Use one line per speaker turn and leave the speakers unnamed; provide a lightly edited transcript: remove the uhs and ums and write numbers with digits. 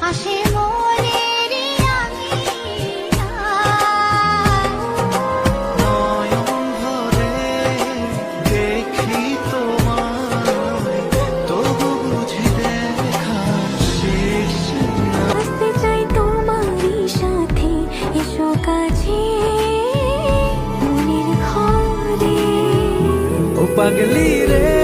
আসে মনেরই আঙিনা
নয়ন ভরে দেখি তোমায়, তবু বুঝি দেখার শেষ নাই।
আসতে চাই তোমারই সাথে, এসো কাছে মনের ঘরে।
ও পাগলি রে